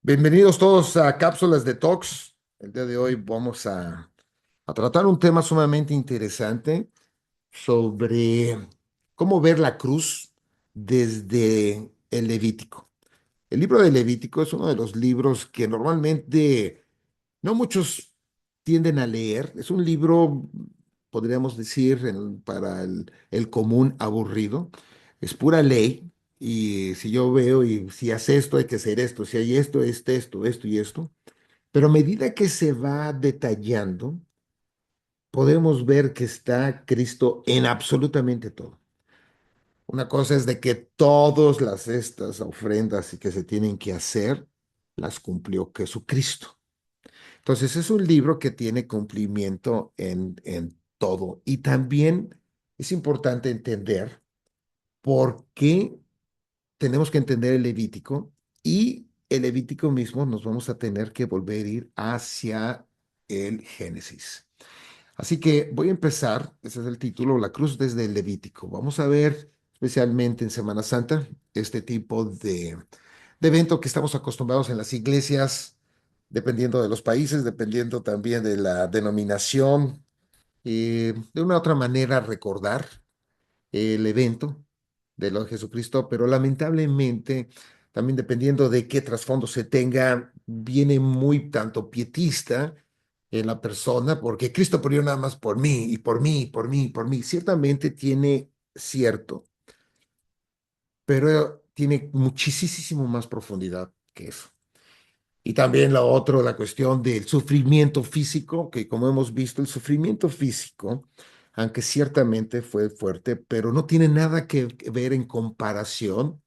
Bienvenidos todos a Cápsulas de Talks. El día de hoy vamos a tratar un tema sumamente interesante sobre cómo ver la cruz desde el Levítico. El libro de Levítico es uno de los libros que normalmente no muchos tienden a leer. Es un libro, podríamos decir, para el común aburrido. Es pura ley. Y si yo veo y si hace esto, hay que hacer esto. Si hay esto, esto y esto. Pero a medida que se va detallando, podemos ver que está Cristo en absolutamente todo. Una cosa es de que todas estas ofrendas y que se tienen que hacer, las cumplió Jesucristo. Entonces es un libro que tiene cumplimiento en todo. Y también es importante entender por qué tenemos que entender el Levítico y el Levítico mismo nos vamos a tener que volver a ir hacia el Génesis. Así que voy a empezar, ese es el título, La cruz desde el Levítico. Vamos a ver, especialmente en Semana Santa, este tipo de evento que estamos acostumbrados en las iglesias, dependiendo de los países, dependiendo también de la denominación, de una u otra manera recordar el evento de lo de Jesucristo, pero lamentablemente, también dependiendo de qué trasfondo se tenga, viene muy tanto pietista en la persona, porque Cristo murió nada más por mí y por mí, por mí, por mí. Ciertamente tiene cierto, pero tiene muchísimo más profundidad que eso. Y también lo otro, la cuestión del sufrimiento físico, que como hemos visto, el sufrimiento físico, aunque ciertamente fue fuerte, pero no tiene nada que ver en comparación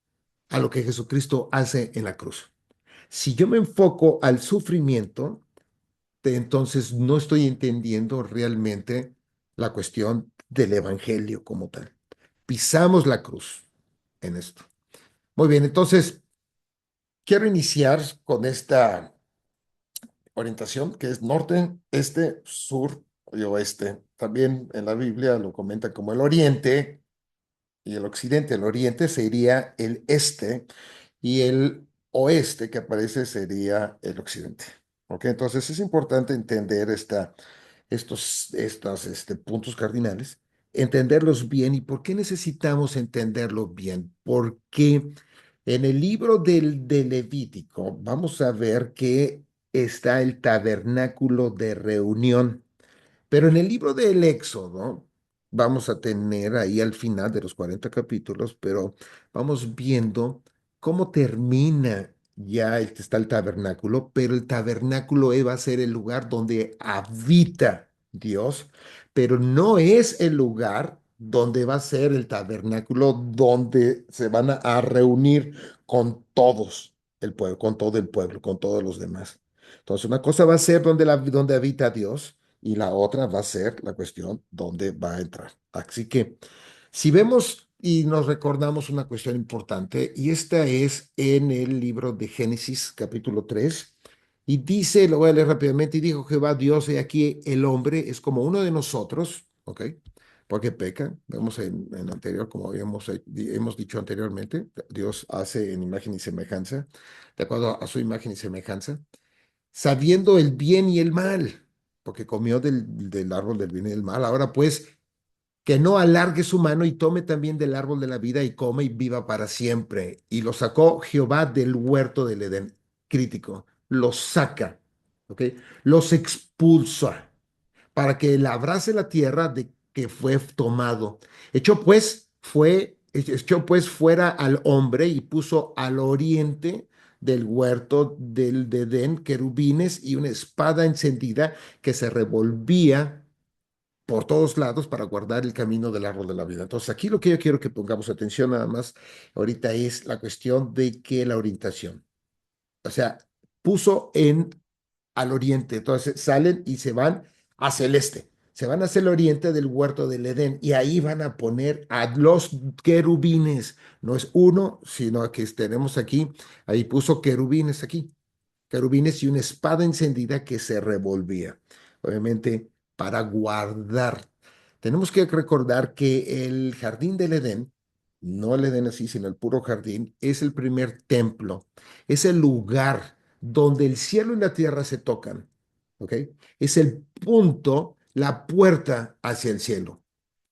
a lo que Jesucristo hace en la cruz. Si yo me enfoco al sufrimiento, entonces no estoy entendiendo realmente la cuestión del evangelio como tal. Pisamos la cruz en esto. Muy bien, entonces quiero iniciar con esta orientación, que es norte, este, sur y oeste. También en la Biblia lo comenta como el oriente y el occidente. El oriente sería el este y el oeste que aparece sería el occidente. ¿Ok? Entonces es importante entender estos puntos cardinales, entenderlos bien. ¿Y por qué necesitamos entenderlo bien? Porque en el libro de Levítico vamos a ver que está el tabernáculo de reunión. Pero en el libro del Éxodo vamos a tener ahí al final de los 40 capítulos, pero vamos viendo cómo termina ya está el tabernáculo, pero el tabernáculo va a ser el lugar donde habita Dios, pero no es el lugar donde va a ser el tabernáculo donde se van a reunir con todos el pueblo, con todo el pueblo, con todos los demás. Entonces, una cosa va a ser donde habita Dios y la otra va a ser la cuestión dónde va a entrar. Así que si vemos y nos recordamos una cuestión importante, y esta es en el libro de Génesis capítulo 3 y dice, lo voy a leer rápidamente, y dijo Jehová Dios, he aquí el hombre es como uno de nosotros, ¿ok? Porque peca, vemos en anterior, como hemos dicho anteriormente, Dios hace en imagen y semejanza, de acuerdo a su imagen y semejanza sabiendo el bien y el mal, porque comió del árbol del bien y del mal. Ahora pues, que no alargue su mano y tome también del árbol de la vida y come y viva para siempre. Y lo sacó Jehová del huerto del Edén. Crítico, los saca, ¿ok? Los expulsa para que labrase la tierra de que fue tomado. Echó pues fuera al hombre y puso al oriente del huerto de Edén querubines y una espada encendida que se revolvía por todos lados para guardar el camino del árbol de la vida. Entonces, aquí lo que yo quiero que pongamos atención nada más ahorita es la cuestión de que la orientación, o sea, puso al oriente. Entonces salen y se van hacia el este. Se van hacia el oriente del huerto del Edén y ahí van a poner a los querubines. No es uno, sino que tenemos aquí, ahí puso querubines aquí. Querubines y una espada encendida que se revolvía. Obviamente para guardar. Tenemos que recordar que el jardín del Edén, no el Edén así, sino el puro jardín, es el primer templo, es el lugar donde el cielo y la tierra se tocan, ¿ok? Es el punto, la puerta hacia el cielo.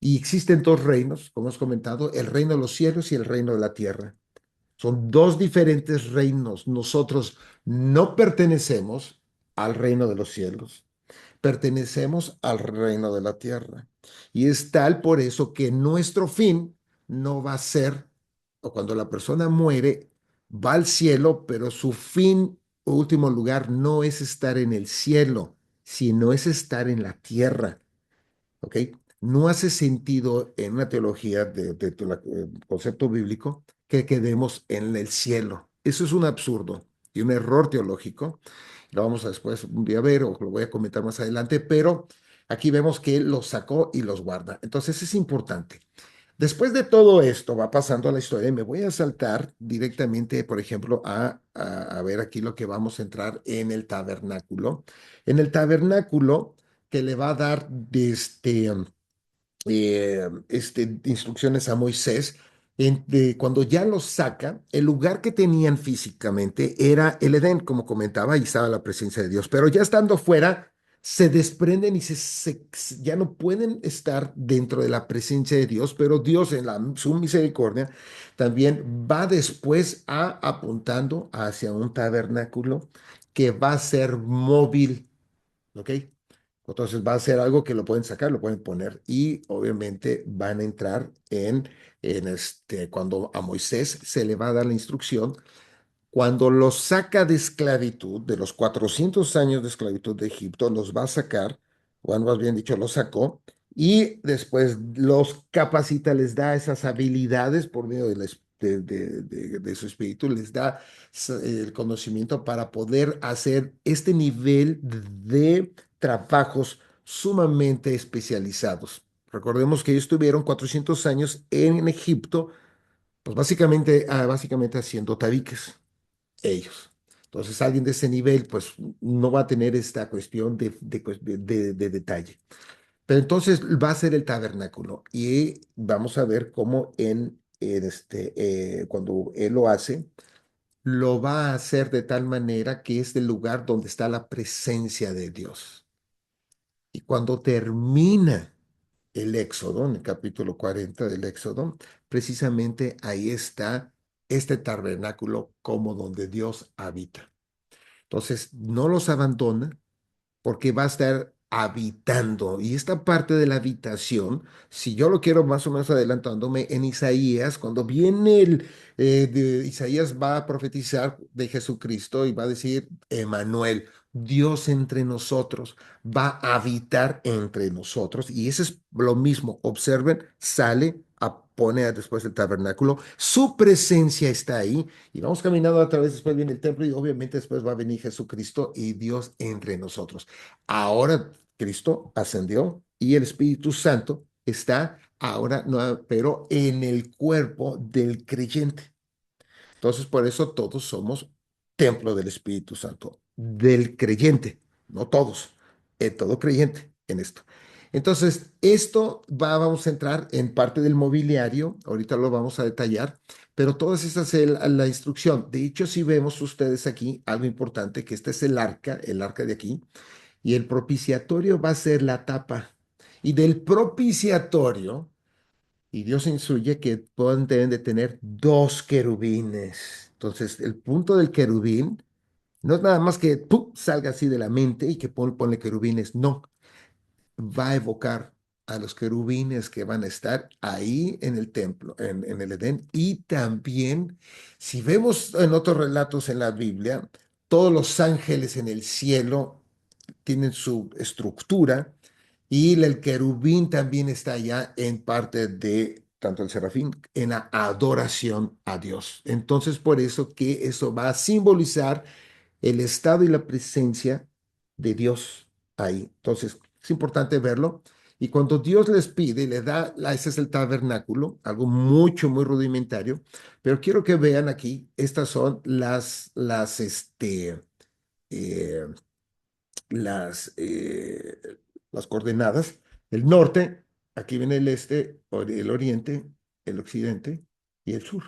Y existen dos reinos, como hemos comentado, el reino de los cielos y el reino de la tierra. Son dos diferentes reinos. Nosotros no pertenecemos al reino de los cielos, pertenecemos al reino de la tierra. Y es tal por eso que nuestro fin no va a ser, o cuando la persona muere, va al cielo, pero su fin o último lugar no es estar en el cielo, sino es estar en la tierra. ¿Ok? No hace sentido en una teología de concepto bíblico que quedemos en el cielo. Eso es un absurdo y un error teológico. Lo vamos a después un día ver o lo voy a comentar más adelante, pero aquí vemos que él los sacó y los guarda. Entonces es importante. Después de todo esto, va pasando la historia y me voy a saltar directamente, por ejemplo, a ver aquí lo que vamos a entrar en el tabernáculo. En el tabernáculo que le va a dar instrucciones a Moisés. Cuando ya los saca, el lugar que tenían físicamente era el Edén, como comentaba, y estaba la presencia de Dios. Pero ya estando fuera, se desprenden y ya no pueden estar dentro de la presencia de Dios, pero Dios en su misericordia también va después apuntando hacia un tabernáculo que va a ser móvil, ¿ok? Entonces va a ser algo que lo pueden sacar, lo pueden poner y obviamente van a entrar cuando a Moisés se le va a dar la instrucción, cuando los saca de esclavitud, de los 400 años de esclavitud de Egipto, los va a sacar, o más bien dicho, los sacó, y después los capacita, les da esas habilidades por medio de su espíritu, les da el conocimiento para poder hacer este nivel de trabajos sumamente especializados. Recordemos que ellos estuvieron 400 años en Egipto, pues básicamente haciendo tabiques ellos. Entonces, alguien de ese nivel, pues no va a tener esta cuestión de detalle. Pero entonces va a ser el tabernáculo y vamos a ver cómo cuando él lo hace, lo va a hacer de tal manera que es el lugar donde está la presencia de Dios. Y cuando termina el Éxodo, en el capítulo 40 del Éxodo, precisamente ahí está este tabernáculo como donde Dios habita. Entonces, no los abandona porque va a estar habitando. Y esta parte de la habitación, si yo lo quiero más o menos adelantándome en Isaías, cuando viene Isaías va a profetizar de Jesucristo y va a decir, Emanuel, Dios entre nosotros, va a habitar entre nosotros. Y eso es lo mismo. Observen, pone después el tabernáculo, su presencia está ahí y vamos caminando a través, después viene el templo y obviamente después va a venir Jesucristo y Dios entre nosotros. Ahora Cristo ascendió y el Espíritu Santo está ahora, no, pero en el cuerpo del creyente. Entonces, por eso todos somos templo del Espíritu Santo, del creyente, no todos, todo creyente en esto. Entonces, vamos a entrar en parte del mobiliario, ahorita lo vamos a detallar, pero todas estas es la instrucción. De hecho, si vemos ustedes aquí algo importante, que este es el arca de aquí, y el propiciatorio va a ser la tapa. Y del propiciatorio, y Dios instruye que deben de tener dos querubines. Entonces, el punto del querubín no es nada más que ¡pum! Salga así de la mente y que ponle querubines. No, va a evocar a los querubines que van a estar ahí en el templo, en el Edén. Y también, si vemos en otros relatos en la Biblia, todos los ángeles en el cielo tienen su estructura y el querubín también está allá en parte de tanto el serafín en la adoración a Dios. Entonces, por eso que eso va a simbolizar el estado y la presencia de Dios ahí. Entonces, es importante verlo. Y cuando Dios les pide, le da, ese es el tabernáculo, algo muy rudimentario, pero quiero que vean aquí, estas son eh, las coordenadas. El norte, aquí viene el este, el oriente, el occidente y el sur.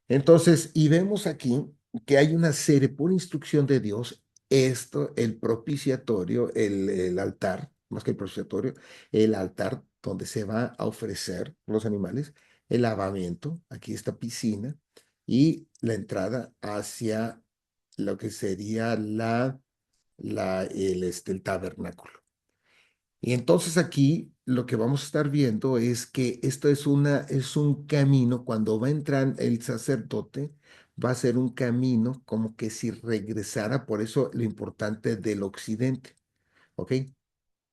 Entonces, y vemos aquí que hay una serie por instrucción de Dios, esto, el propiciatorio, el altar, más que el propiciatorio, el altar donde se va a ofrecer los animales, el lavamiento, aquí esta piscina, y la entrada hacia lo que sería el tabernáculo. Y entonces aquí lo que vamos a estar viendo es que esto es un camino, cuando va a entrar el sacerdote, va a ser un camino como que si regresara, por eso lo importante del occidente, ¿ok?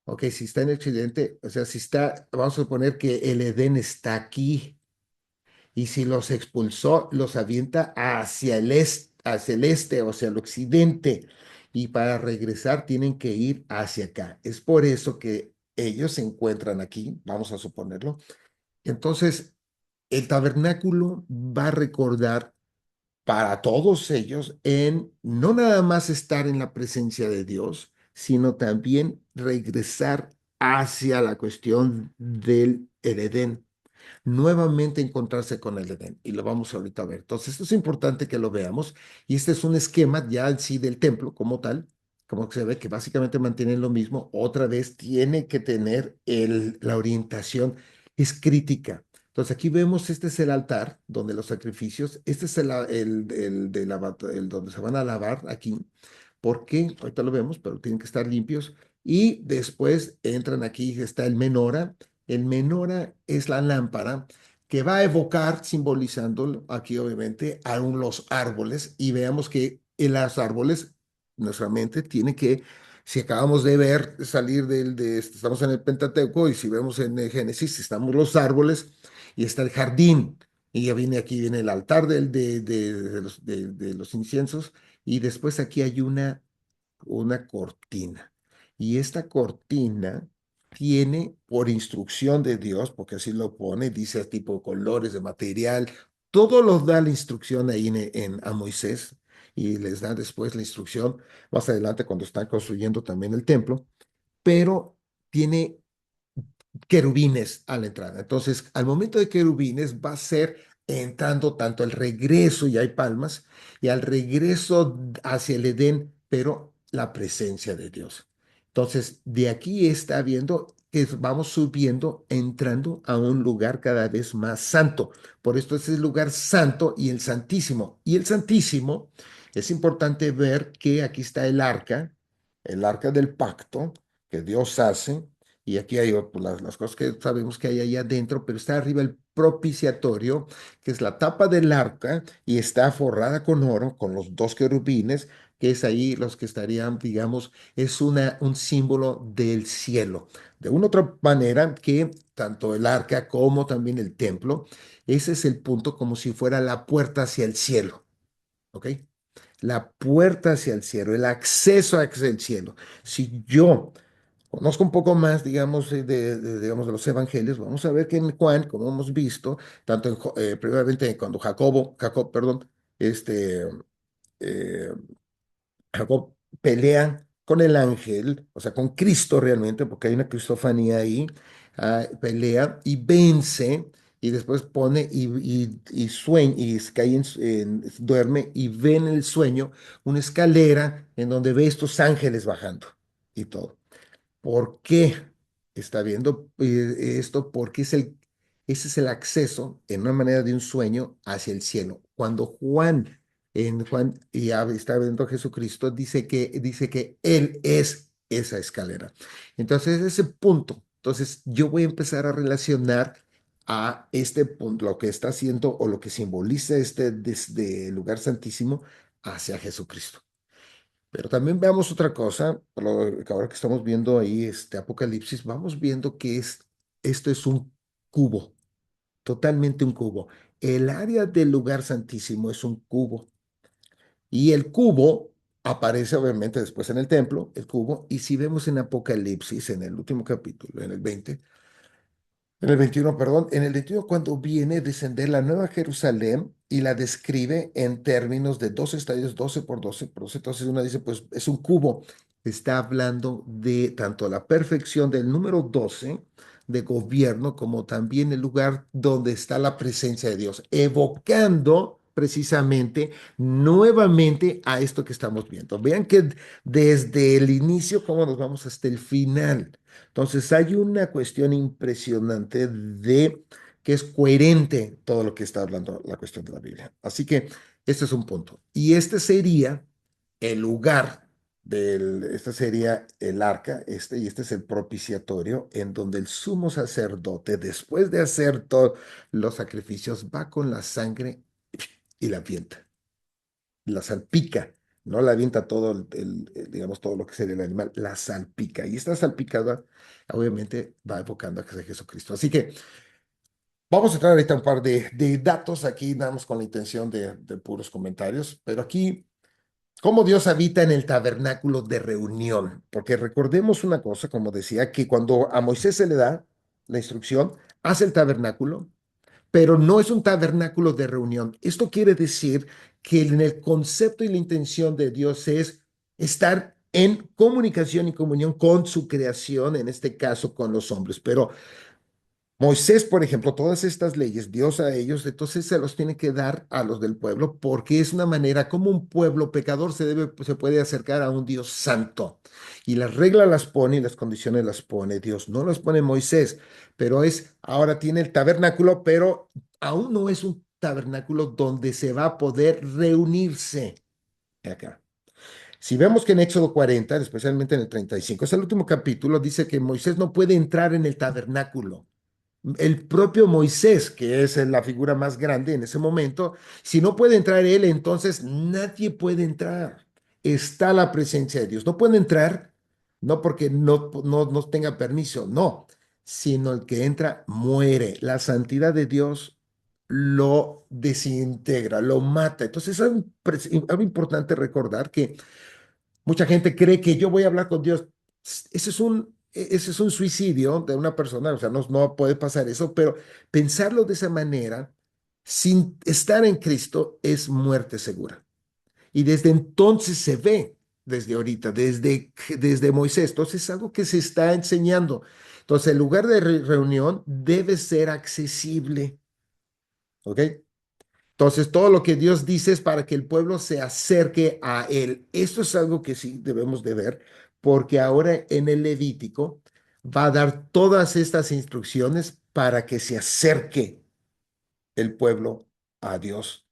Ok, si está en el occidente, o sea, si está, vamos a suponer que el Edén está aquí, y si los expulsó, los avienta hacia el este o hacia el occidente. Y para regresar tienen que ir hacia acá. Es por eso que ellos se encuentran aquí, vamos a suponerlo. Entonces, el tabernáculo va a recordar para todos ellos en no nada más estar en la presencia de Dios, sino también regresar hacia la cuestión del Edén, nuevamente encontrarse con el Edén. Y lo vamos ahorita a ver. Entonces, esto es importante que lo veamos. Y este es un esquema ya en sí del templo como tal, como que se ve que básicamente mantienen lo mismo. Otra vez tiene que tener la orientación, es crítica. Entonces aquí vemos, este es el altar donde los sacrificios, este es el donde se van a lavar aquí. ¿Por qué? Ahorita lo vemos, pero tienen que estar limpios. Y después entran aquí, está el menora. El menora es la lámpara que va a evocar, simbolizando aquí obviamente, a los árboles. Y veamos que en los árboles, nuestra mente tiene que, si acabamos de ver salir estamos en el Pentateuco y si vemos en el Génesis, estamos los árboles y está el jardín. Y ya viene aquí, viene el altar de los inciensos y después aquí hay una cortina. Y esta cortina tiene por instrucción de Dios, porque así lo pone, dice tipo de colores, de material, todo lo da la instrucción ahí a Moisés y les da después la instrucción más adelante cuando están construyendo también el templo, pero tiene querubines a la entrada. Entonces, al momento de querubines va a ser entrando tanto el regreso, y hay palmas, y al regreso hacia el Edén, pero la presencia de Dios. Entonces, de aquí está viendo que vamos subiendo, entrando a un lugar cada vez más santo. Por esto es el lugar santo y el santísimo. Y el santísimo, es importante ver que aquí está el arca del pacto que Dios hace, y aquí hay pues, las cosas que sabemos que hay ahí adentro, pero está arriba el propiciatorio, que es la tapa del arca y está forrada con oro, con los dos querubines, que es ahí los que estarían, digamos, es un símbolo del cielo. De una otra manera que tanto el arca como también el templo, ese es el punto como si fuera la puerta hacia el cielo, ¿ok? La puerta hacia el cielo, el acceso hacia el cielo. Si yo conozco un poco más, digamos, digamos, de los evangelios, vamos a ver que en Juan, como hemos visto, tanto primeramente cuando Jacob, perdón, este, eh, Jacob pelea con el ángel, o sea, con Cristo realmente, porque hay una cristofanía ahí, pelea y vence, y después pone y sueña, y cae duerme y ve en el sueño una escalera en donde ve estos ángeles bajando y todo. ¿Por qué está viendo esto? Porque ese es el acceso en una manera de un sueño hacia el cielo. Cuando en Juan, está viendo a Jesucristo, dice que Él es esa escalera. Entonces, ese punto. Entonces, yo voy a empezar a relacionar a este punto, lo que está haciendo o lo que simboliza desde el lugar santísimo hacia Jesucristo. Pero también veamos otra cosa, que ahora que estamos viendo ahí este Apocalipsis, vamos viendo que esto es un cubo, totalmente un cubo. El área del lugar santísimo es un cubo y el cubo aparece obviamente después en el templo, el cubo, y si vemos en Apocalipsis, en el último capítulo, en el 20, en el 21, perdón, en el 21 cuando viene a descender la nueva Jerusalén y la describe en términos de 12 estadios, 12 por 12 por 12, entonces uno dice, pues es un cubo. Está hablando de tanto la perfección del número 12 de gobierno como también el lugar donde está la presencia de Dios, evocando precisamente nuevamente a esto que estamos viendo. Vean que desde el inicio, cómo nos vamos hasta el final. Entonces, hay una cuestión impresionante de que es coherente todo lo que está hablando la cuestión de la Biblia. Así que este es un punto. Y este sería el lugar este sería el arca, y este es el propiciatorio, en donde el sumo sacerdote, después de hacer todos los sacrificios, va con la sangre y la avienta, la salpica, no la avienta todo digamos, todo lo que sería el animal, la salpica. Y esta salpicada, obviamente, va evocando a Jesucristo. Así que vamos a entrar ahorita un par de datos aquí, damos con la intención de puros comentarios, pero aquí cómo Dios habita en el tabernáculo de reunión. Porque recordemos una cosa, como decía, que cuando a Moisés se le da la instrucción, hace el tabernáculo, pero no es un tabernáculo de reunión. Esto quiere decir que en el concepto y la intención de Dios es estar en comunicación y comunión con su creación, en este caso con los hombres. Pero Moisés, por ejemplo, todas estas leyes, Dios a ellos, entonces se los tiene que dar a los del pueblo porque es una manera como un pueblo pecador se puede acercar a un Dios santo. Y las reglas las pone y las condiciones las pone Dios. No las pone Moisés, pero ahora tiene el tabernáculo, pero aún no es un tabernáculo donde se va a poder reunirse acá. Si vemos que en Éxodo 40, especialmente en el 35, es el último capítulo, dice que Moisés no puede entrar en el tabernáculo. El propio Moisés, que es la figura más grande en ese momento, si no puede entrar él, entonces nadie puede entrar. Está la presencia de Dios. No puede entrar, no porque no tenga permiso, no, sino el que entra muere. La santidad de Dios lo desintegra, lo mata. Entonces es algo importante recordar que mucha gente cree que yo voy a hablar con Dios. Ese es un suicidio de una persona, o sea, no puede pasar eso, pero pensarlo de esa manera, sin estar en Cristo, es muerte segura. Y desde entonces se ve, desde ahorita, desde Moisés. Entonces es algo que se está enseñando. Entonces el lugar de reunión debe ser accesible, ¿ok? Entonces, todo lo que Dios dice es para que el pueblo se acerque a Él. Esto es algo que sí debemos de ver, porque ahora en el Levítico va a dar todas estas instrucciones para que se acerque el pueblo a Dios.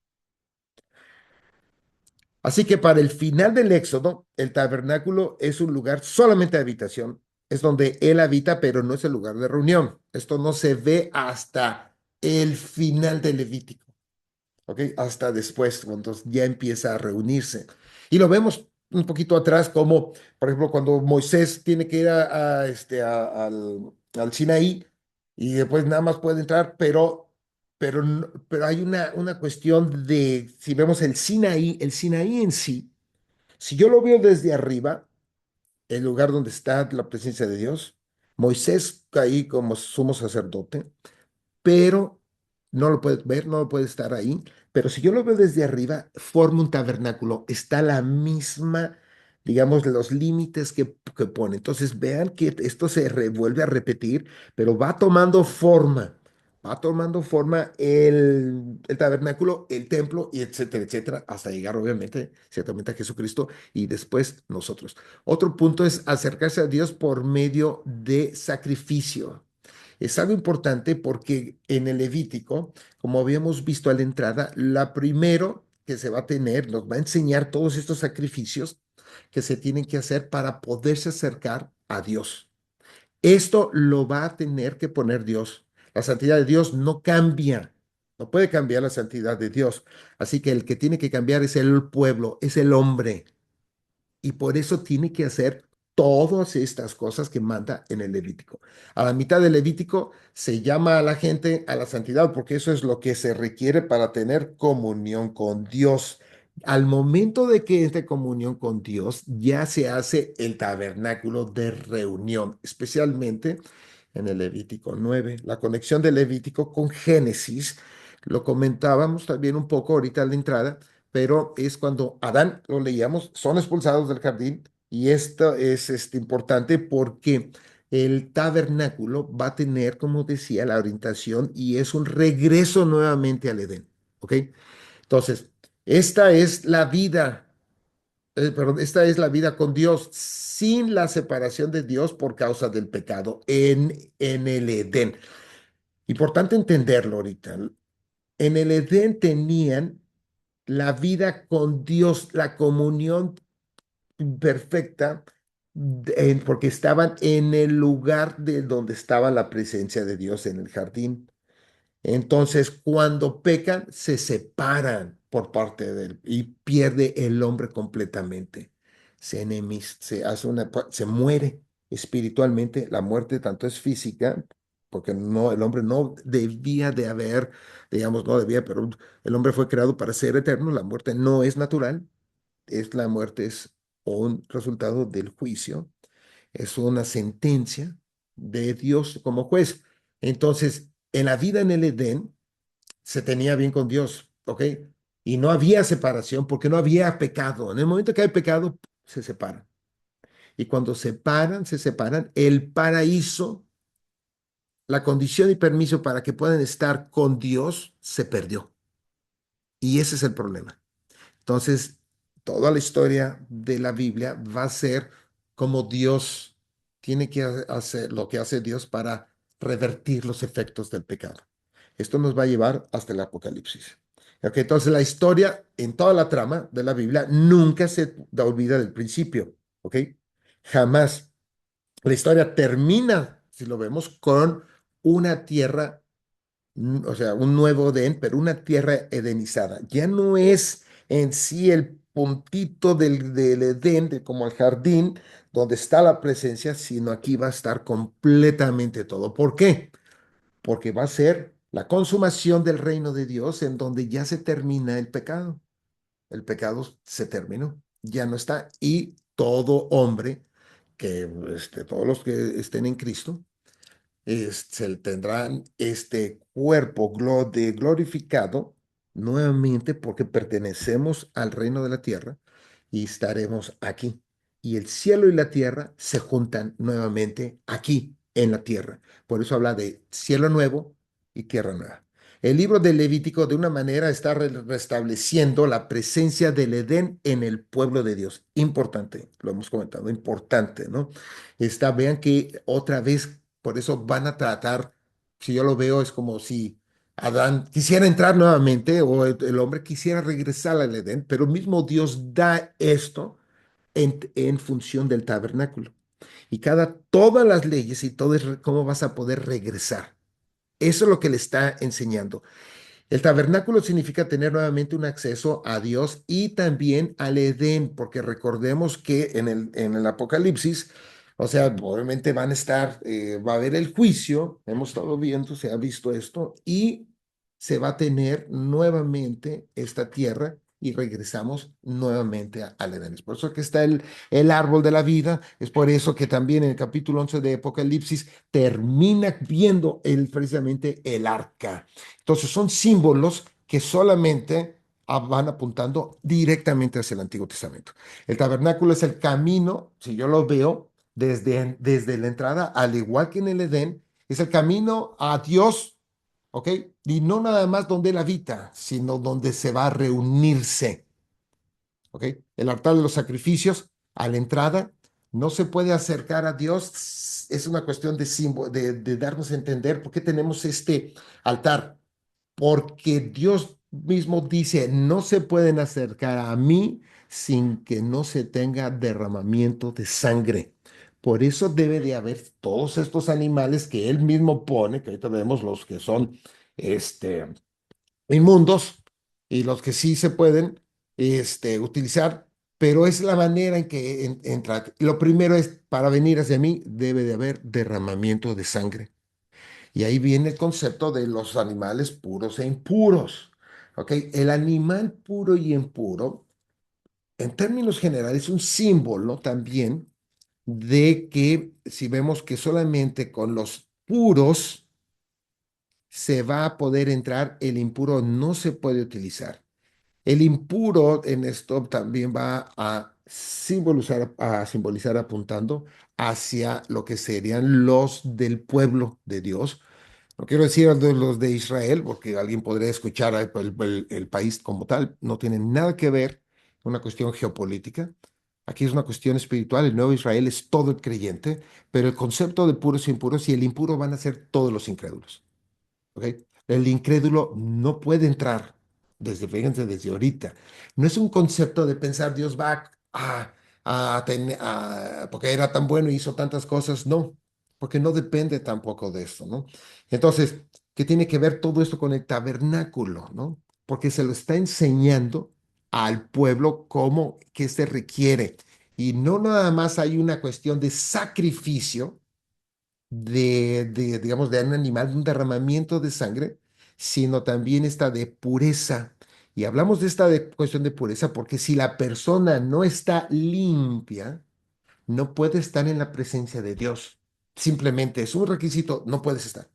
Así que para el final del Éxodo, el tabernáculo es un lugar solamente de habitación. Es donde Él habita, pero no es el lugar de reunión. Esto no se ve hasta el final del Levítico. ¿Ok? Hasta después, cuando ya empieza a reunirse. Y lo vemos un poquito atrás, como por ejemplo cuando Moisés tiene que ir al Sinaí y después nada más puede entrar, pero hay una cuestión de, si vemos el Sinaí en sí, si yo lo veo desde arriba, el lugar donde está la presencia de Dios, Moisés ahí como sumo sacerdote, pero no lo puedes ver, no lo puedes estar ahí. Pero si yo lo veo desde arriba, forma un tabernáculo, está la misma, digamos, los límites que pone. Entonces vean que esto vuelve a repetir, pero va tomando forma el tabernáculo, el templo, y etcétera, etcétera, hasta llegar obviamente, ciertamente a Jesucristo y después nosotros. Otro punto es acercarse a Dios por medio de sacrificio. Es algo importante porque en el Levítico, como habíamos visto a la entrada, la primero que se va a tener, nos va a enseñar todos estos sacrificios que se tienen que hacer para poderse acercar a Dios. Esto lo va a tener que poner Dios. La santidad de Dios no cambia, no puede cambiar la santidad de Dios. Así que el que tiene que cambiar es el pueblo, es el hombre y por eso tiene que hacer todas estas cosas que manda en el Levítico. A la mitad del Levítico se llama a la gente a la santidad porque eso es lo que se requiere para tener comunión con Dios. Al momento de que es de comunión con Dios, ya se hace el tabernáculo de reunión, especialmente en el Levítico 9. La conexión del Levítico con Génesis, lo comentábamos también un poco ahorita a la entrada, pero es cuando Adán, lo leíamos, son expulsados del jardín y esto es importante porque el tabernáculo va a tener, como decía, la orientación y es un regreso nuevamente al Edén, ¿ok? Entonces, esta es la vida, perdón, esta es la vida con Dios sin la separación de Dios por causa del pecado en el Edén. Importante entenderlo ahorita. En el Edén tenían la vida con Dios, la comunión perfecta, porque estaban en el lugar de donde estaba la presencia de Dios en el jardín. Entonces, cuando pecan, se separan por parte de él y pierde el hombre completamente. Se hace se muere espiritualmente. La muerte tanto es física, porque no, el hombre no debía de haber, digamos, no debía, pero el hombre fue creado para ser eterno. La muerte no es natural, la muerte es un resultado del juicio, es una sentencia de Dios como juez. Entonces, en la vida en el Edén se tenía bien con Dios, ¿ok? Y no había separación porque no había pecado. En el momento que hay pecado, se separan. Y cuando se separan, el paraíso, la condición y permiso para que puedan estar con Dios, se perdió. Y ese es el problema. Entonces, toda la historia de la Biblia va a ser como Dios tiene que hacer lo que hace Dios para revertir los efectos del pecado. Esto nos va a llevar hasta el Apocalipsis. Ok, entonces, la historia en toda la trama de la Biblia nunca se da olvida del principio. ¿Ok? Jamás. La historia termina, si lo vemos, con una tierra, o sea, un nuevo Edén, pero una tierra edenizada. Ya no es en sí el puntito del Edén, como el jardín, donde está la presencia, sino aquí va a estar completamente todo. ¿Por qué? Porque va a ser la consumación del reino de Dios en donde ya se termina el pecado. El pecado se terminó, ya no está. Y todo hombre, todos los que estén en Cristo, se tendrán este cuerpo glorificado nuevamente porque pertenecemos al reino de la tierra y estaremos aquí. Y el cielo y la tierra se juntan nuevamente aquí en la tierra. Por eso habla de cielo nuevo y tierra nueva. El libro de Levítico de una manera está restableciendo la presencia del Edén en el pueblo de Dios. Importante, lo hemos comentado, importante, ¿no? Vean que otra vez por eso van a tratar, si yo lo veo, es como si Adán quisiera entrar nuevamente o el hombre quisiera regresar al Edén, pero mismo Dios da esto en función del tabernáculo. Y todas las leyes y todo es cómo vas a poder regresar. Eso es lo que le está enseñando. El tabernáculo significa tener nuevamente un acceso a Dios y también al Edén, porque recordemos que en el Apocalipsis, o sea, obviamente van a estar, va a haber el juicio, hemos estado viendo, se ha visto esto, y se va a tener nuevamente esta tierra y regresamos nuevamente al Edén. Es por eso que está el árbol de la vida, es por eso que también en el capítulo 11 de Apocalipsis termina viendo precisamente el arca. Entonces son símbolos que solamente van apuntando directamente hacia el Antiguo Testamento. El tabernáculo es el camino, si yo lo veo desde la entrada, al igual que en el Edén, es el camino a Dios, ¿ok? Y no nada más donde Él habita, sino donde se va a reunirse, ¿ok? El altar de los sacrificios, a la entrada, no se puede acercar a Dios, es una cuestión de darnos a entender por qué tenemos este altar porque Dios mismo dice, no se pueden acercar a mí sin que no se tenga derramamiento de sangre. Por eso debe de haber todos estos animales que él mismo pone, que ahorita vemos los que son este, inmundos y los que sí se pueden utilizar, pero es la manera en que entra. Lo primero es, para venir hacia mí, debe de haber derramamiento de sangre. Y ahí viene el concepto de los animales puros e impuros. ¿Ok? El animal puro y impuro, en términos generales, es un símbolo también de que si vemos que solamente con los puros se va a poder entrar, el impuro no se puede utilizar. El impuro en esto también va a simbolizar apuntando hacia lo que serían los del pueblo de Dios, No quiero decir de los de Israel, porque alguien podría escuchar el país como tal. No tiene nada que ver con una cuestión geopolítica. Aquí es una cuestión espiritual. El nuevo Israel es todo el creyente, pero el concepto de puros e impuros y el impuro van a ser todos los incrédulos. ¿Ok? El incrédulo no puede entrar fíjense, desde ahorita. No es un concepto de pensar Dios va porque era tan bueno y hizo tantas cosas. No, porque no depende tampoco de esto, ¿no? Entonces, ¿qué tiene que ver todo esto con el tabernáculo, ¿no? Porque se lo está enseñando al pueblo cómo que se requiere. Y no nada más hay una cuestión de sacrificio digamos, de un animal, de un derramamiento de sangre, sino también esta de pureza. Y hablamos de esta cuestión de pureza porque si la persona no está limpia, no puede estar en la presencia de Dios. Simplemente es un requisito, no puedes estar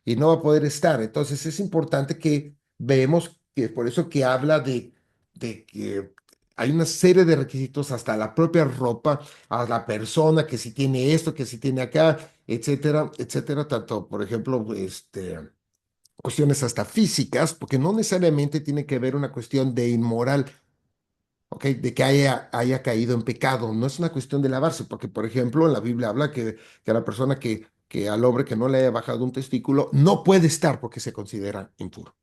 y no va a poder estar. Entonces es importante que veamos que por eso que habla de que hay una serie de requisitos, hasta la propia ropa, a la persona, que si tiene esto, que si tiene acá, etcétera, etcétera, tanto, por ejemplo, cuestiones hasta físicas, porque no necesariamente tiene que ver una cuestión de inmoral, ¿ok? De que haya caído en pecado. No es una cuestión de lavarse, porque, por ejemplo, en la Biblia habla que la persona que al hombre que no le haya bajado un testículo no puede estar porque se considera impuro.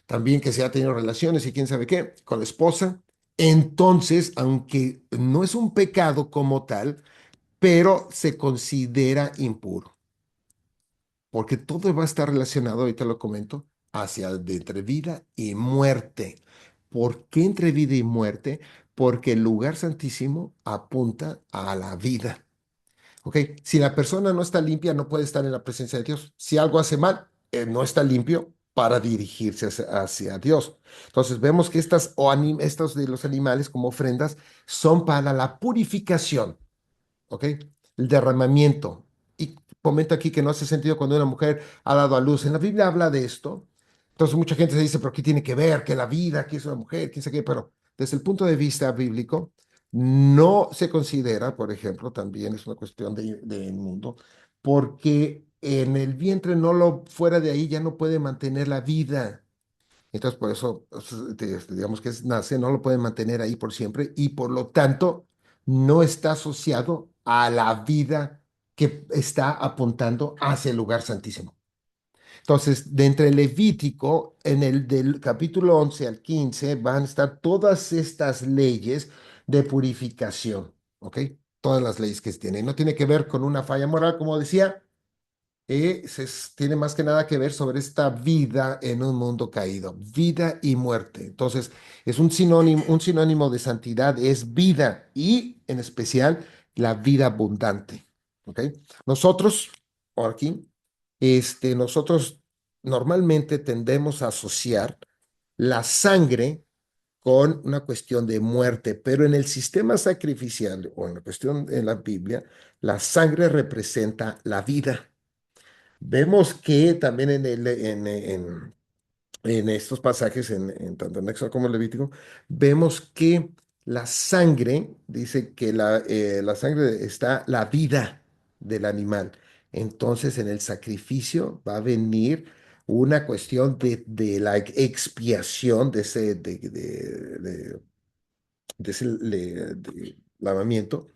También que se ha tenido relaciones y quién sabe qué con la esposa. Entonces, aunque no es un pecado como tal, pero se considera impuro porque todo va a estar relacionado, ahorita lo comento, hacia de entre vida y muerte. ¿Por qué entre vida y muerte? Porque el lugar santísimo apunta a la vida. ¿Ok? Si la persona no está limpia, no puede estar en la presencia de Dios. Si algo hace mal, no está limpio para dirigirse hacia Dios. Entonces vemos que estos de los animales como ofrendas son para la purificación. ¿Ok? El derramamiento. Y comenta aquí que no hace sentido cuando una mujer ha dado a luz. En la Biblia habla de esto. Entonces mucha gente se dice, pero ¿qué tiene que ver? Que la vida, que es una mujer, quién sabe qué. Pero desde el punto de vista bíblico, no se considera, por ejemplo, también es una cuestión de mundo, porque en el vientre fuera de ahí ya no puede mantener la vida. Entonces, por eso, digamos que nace, no lo pueden mantener ahí por siempre y por lo tanto no está asociado a la vida que está apuntando hacia el lugar santísimo. Entonces, de entre Levítico, en el del capítulo 11 al 15, van a estar todas estas leyes de purificación, ¿ok? Todas las leyes que se tienen. No tiene que ver con una falla moral, como decía, tiene más que nada que ver sobre esta vida en un mundo caído, vida y muerte. Entonces, es un sinónimo de santidad, es vida y en especial la vida abundante. ¿Ok? Nosotros, por aquí, nosotros normalmente tendemos a asociar la sangre con una cuestión de muerte, pero en el sistema sacrificial o en la cuestión en la Biblia, la sangre representa la vida. Vemos que también en estos pasajes, tanto en Éxodo como en Levítico, vemos que la sangre, dice que la sangre está la vida del animal. Entonces, en el sacrificio va a venir una cuestión de la expiación de lavamiento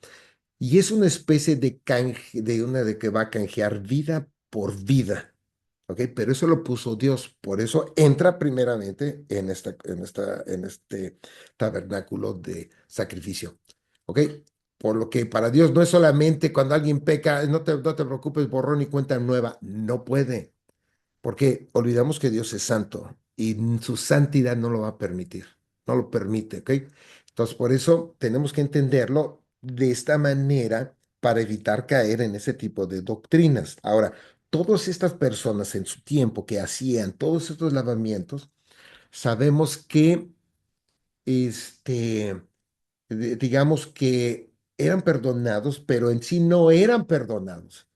y es una especie de que va a canjear vida por vida. ¿Ok? Pero eso lo puso Dios. Por eso entra primeramente en este tabernáculo de sacrificio. ¿Ok? Por lo que para Dios no es solamente cuando alguien peca, no te preocupes, borrón y cuenta nueva. No puede. Porque olvidamos que Dios es santo y su santidad no lo va a permitir, no lo permite, ¿ok? Entonces, por eso tenemos que entenderlo de esta manera para evitar caer en ese tipo de doctrinas. Ahora, todas estas personas en su tiempo que hacían todos estos lavamientos, sabemos que, digamos que eran perdonados, pero en sí no eran perdonados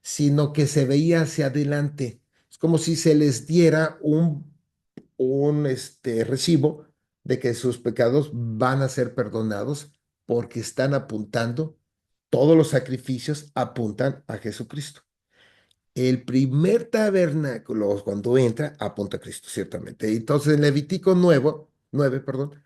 sino que se veía hacia adelante. Es como si se les diera un recibo de que sus pecados van a ser perdonados porque están apuntando, todos los sacrificios apuntan a Jesucristo. El primer tabernáculo, cuando entra, apunta a Cristo, ciertamente. Entonces, en Levítico 9, perdón,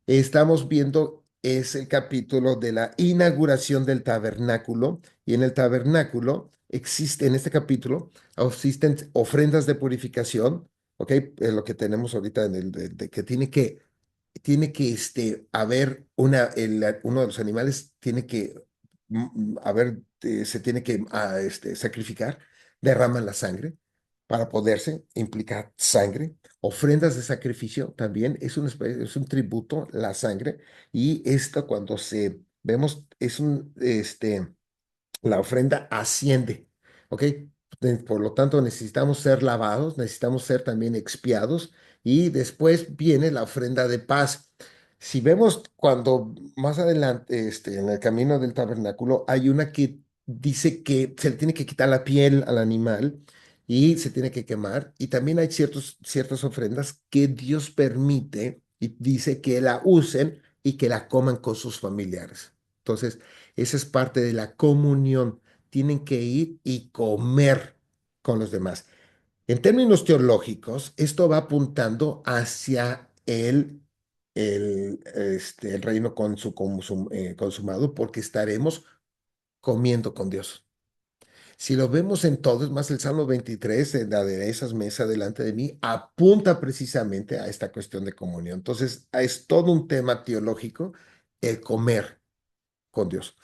estamos viendo es el capítulo de la inauguración del tabernáculo y en el tabernáculo existe, en este capítulo, existen ofrendas de purificación, ¿ok? Es lo que tenemos ahorita en el de que tiene que haber uno de los animales tiene que haber, se tiene que sacrificar, derraman la sangre para poderse, implica sangre, ofrendas de sacrificio también, es un tributo, la sangre, y esto cuando vemos, la ofrenda asciende, ¿ok? Por lo tanto, necesitamos ser lavados, necesitamos ser también expiados y después viene la ofrenda de paz. Si vemos cuando más adelante, en el camino del tabernáculo, hay una que dice que se le tiene que quitar la piel al animal y se tiene que quemar. Y también hay ciertas ofrendas que Dios permite y dice que la usen y que la coman con sus familiares. Entonces, esa es parte de la comunión. Tienen que ir y comer con los demás. En términos teológicos, esto va apuntando hacia el reino consumado porque estaremos comiendo con Dios. Si lo vemos en todo, es más el Salmo 23, en la de esas mesas delante de mí, apunta precisamente a esta cuestión de comunión. Entonces, es todo un tema teológico el comer con Dios.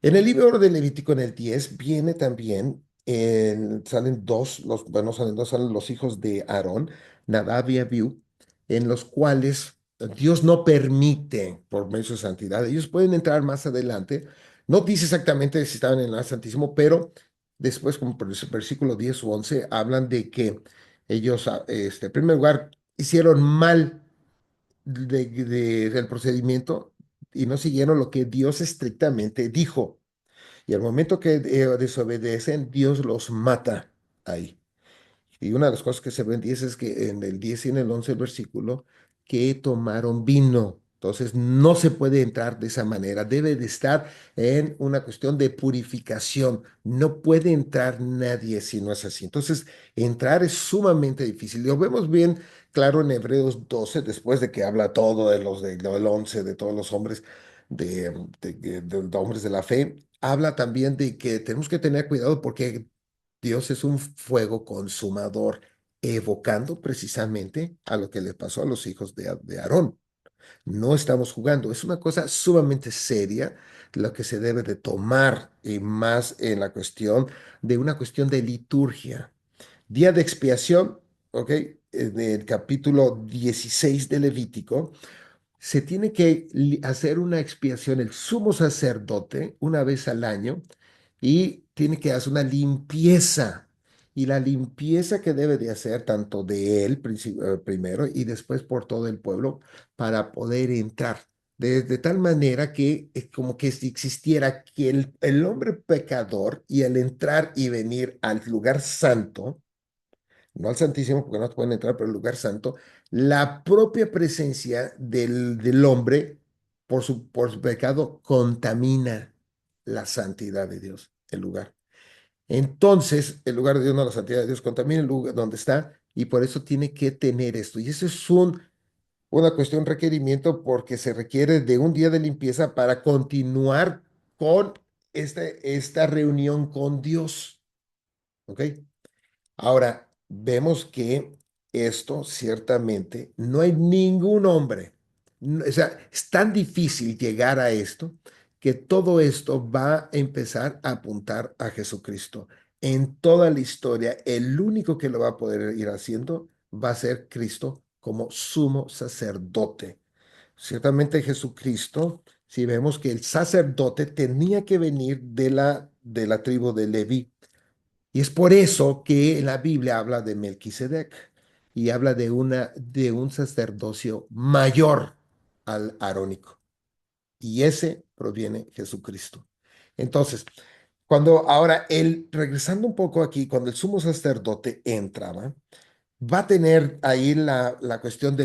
En el libro de Levítico, en el 10 viene también, salen dos, salen los hijos de Aarón, Nadab y Abiú, en los cuales Dios no permite, por medio de su santidad, ellos pueden entrar más adelante, no dice exactamente si estaban en el Santísimo, pero después, como por el versículo 10 o 11, hablan de que ellos, en primer lugar, hicieron mal del procedimiento y no siguieron lo que Dios estrictamente dijo. Y al momento que desobedecen, Dios los mata ahí. Y una de las cosas que se ven 10 es que en el 10 y en el 11 el versículo, que tomaron vino. Entonces no se puede entrar de esa manera. Debe de estar en una cuestión de purificación. No puede entrar nadie si no es así. Entonces entrar es sumamente difícil. Lo vemos bien claro en Hebreos 12, después de que habla todo del 11, de todos los hombres, de hombres de la fe. Habla también de que tenemos que tener cuidado porque Dios es un fuego consumador, evocando precisamente a lo que le pasó a los hijos de Aarón. No estamos jugando, es una cosa sumamente seria lo que se debe de tomar y más en la cuestión de una cuestión de liturgia. Día de expiación, ¿ok? Del capítulo 16 de Levítico, se tiene que hacer una expiación el sumo sacerdote una vez al año y tiene que hacer una limpieza. Y la limpieza que debe de hacer tanto de él primero y después por todo el pueblo para poder entrar. De tal manera que como que si existiera que el hombre pecador y al entrar y venir al lugar santo, no al Santísimo porque no pueden entrar, pero al lugar santo, la propia presencia del hombre por su pecado contamina la santidad de Dios, el lugar. Entonces, el lugar de Dios, no la santidad de Dios, contamina el lugar donde está y por eso tiene que tener esto. Y eso es una cuestión, requerimiento, porque se requiere de un día de limpieza para continuar con esta reunión con Dios. ¿Ok? Ahora, vemos que esto ciertamente no hay ningún hombre, o sea, es tan difícil llegar a esto que todo esto va a empezar a apuntar a Jesucristo. En toda la historia, el único que lo va a poder ir haciendo va a ser Cristo como sumo sacerdote. Ciertamente Jesucristo, si vemos que el sacerdote tenía que venir de la tribu de Leví, y es por eso que la Biblia habla de Melquisedec y habla de un sacerdocio mayor al arónico. Y ese proviene Jesucristo. Entonces, regresando un poco aquí, cuando el sumo sacerdote entraba, va a tener ahí la cuestión de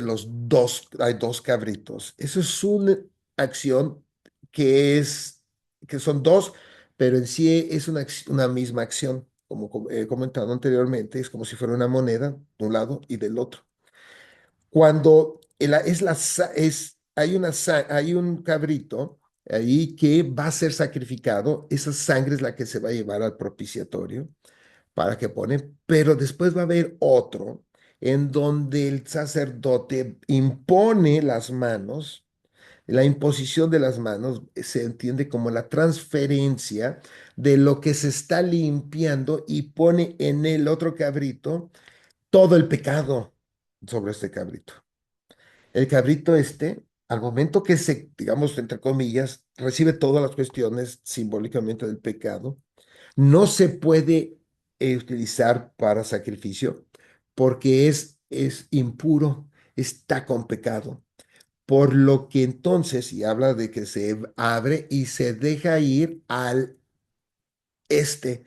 hay dos cabritos. Eso es una acción que es, que son dos, pero en sí es una misma acción. como he comentado anteriormente, es como si fuera una moneda de un lado y del otro. Cuando hay un cabrito ahí que va a ser sacrificado, esa sangre es la que se va a llevar al propiciatorio para que pone, pero después va a haber otro en donde el sacerdote impone las manos. La imposición de las manos se entiende como la transferencia de lo que se está limpiando y pone en el otro cabrito todo el pecado sobre este cabrito. El cabrito este, al momento que se, digamos, entre comillas, recibe todas las cuestiones simbólicamente del pecado, no se puede utilizar para sacrificio porque es impuro, está con pecado. Por lo que entonces, y habla de que se abre y se deja ir al este,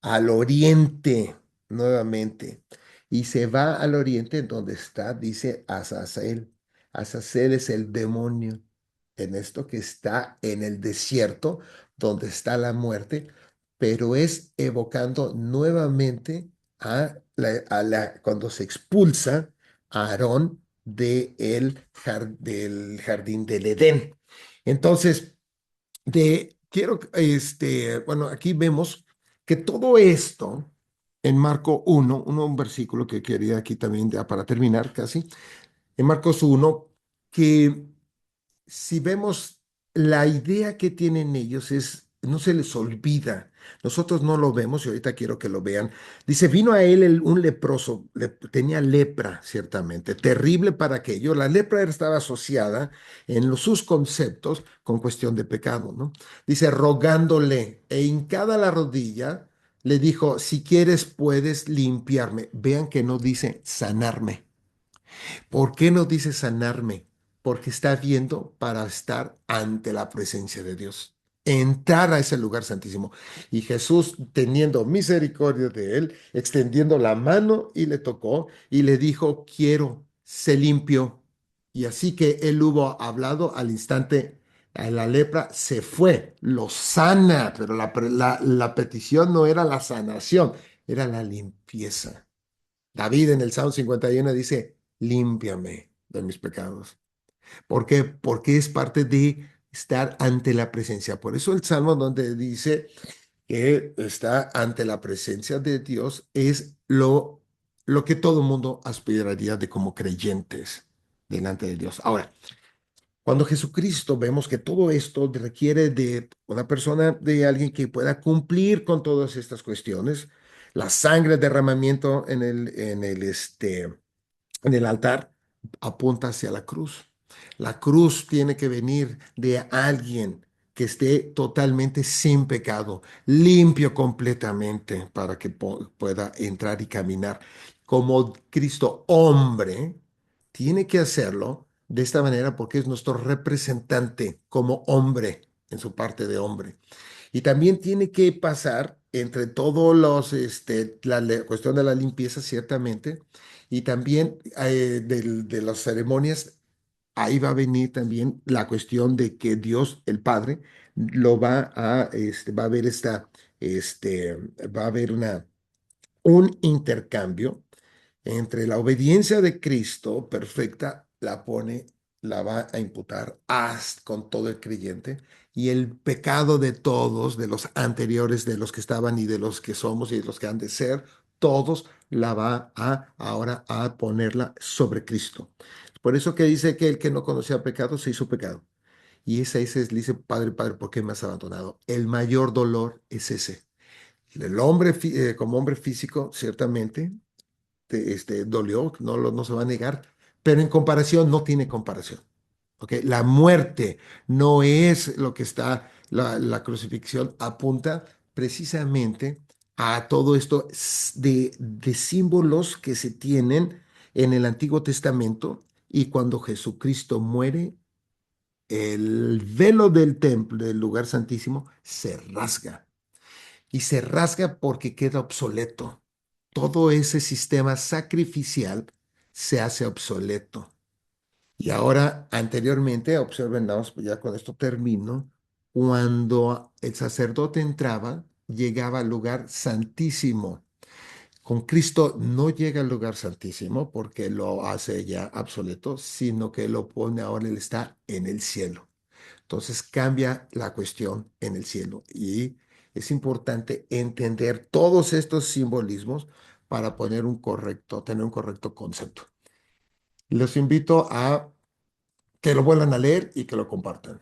al oriente nuevamente. Y se va al oriente en donde está, dice Azazel. Azazel es el demonio en esto que está en el desierto, donde está la muerte, pero es evocando nuevamente cuando se expulsa a Aarón del jardín del Edén. Entonces, bueno, aquí vemos que todo esto en Marco 1, un versículo que quería aquí también ya para terminar casi, en Marcos 1, que si vemos la idea que tienen ellos es, no se les olvida. Nosotros no lo vemos y ahorita quiero que lo vean. Dice, vino a él un leproso, tenía lepra, ciertamente, terrible para aquello. La lepra estaba asociada en sus conceptos con cuestión de pecado, ¿no? Dice, rogándole e hincada la rodilla, le dijo, si quieres puedes limpiarme. Vean que no dice sanarme. ¿Por qué no dice sanarme? Porque está viendo para estar ante la presencia de Dios, entrar a ese lugar santísimo. Y Jesús, teniendo misericordia de él, extendiendo la mano y le tocó y le dijo, quiero, se limpió. Y así que él hubo hablado al instante, a la lepra se fue, lo sana, pero la petición no era la sanación, era la limpieza. David en el Salmo 51 dice, límpiame de mis pecados. ¿Por qué? Porque es parte de estar ante la presencia. Por eso el Salmo donde dice que está ante la presencia de Dios es lo que todo mundo aspiraría de como creyentes delante de Dios. Ahora, cuando Jesucristo vemos que todo esto requiere de una persona, de alguien que pueda cumplir con todas estas cuestiones, la sangre, derramamiento en el altar apunta hacia la cruz. La cruz tiene que venir de alguien que esté totalmente sin pecado, limpio completamente para que pueda entrar y caminar. Como Cristo hombre, tiene que hacerlo de esta manera porque es nuestro representante como hombre en su parte de hombre. Y también tiene que pasar entre todos la cuestión de la limpieza, ciertamente, y también de las ceremonias, ahí va a venir también la cuestión de que Dios, el Padre, va a haber este, va a haber un intercambio entre la obediencia de Cristo perfecta, la va a imputar con todo el creyente y el pecado de todos, de los anteriores, de los que estaban y de los que somos y de los que han de ser, todos la va a ahora a ponerla sobre Cristo. Por eso que dice que el que no conocía pecado se hizo pecado. Y ese le dice, Padre, Padre, ¿por qué me has abandonado? El mayor dolor es ese. El hombre, como hombre físico, ciertamente, dolió, no se va a negar, pero en comparación no tiene comparación. ¿Ok? La muerte no es lo que está, la crucifixión apunta precisamente a todo esto de símbolos que se tienen en el Antiguo Testamento y cuando Jesucristo muere, el velo del templo, del lugar santísimo, se rasga y se rasga porque queda obsoleto. Todo ese sistema sacrificial se hace obsoleto. Y ahora, anteriormente, observen, ya con esto termino, cuando el sacerdote entraba, llegaba al lugar santísimo. Con Cristo no llega al lugar santísimo porque lo hace ya obsoleto, sino que lo pone ahora, Él está en el cielo. Entonces cambia la cuestión en el cielo y es importante entender todos estos simbolismos para tener un correcto concepto. Les invito a que lo vuelvan a leer y que lo compartan.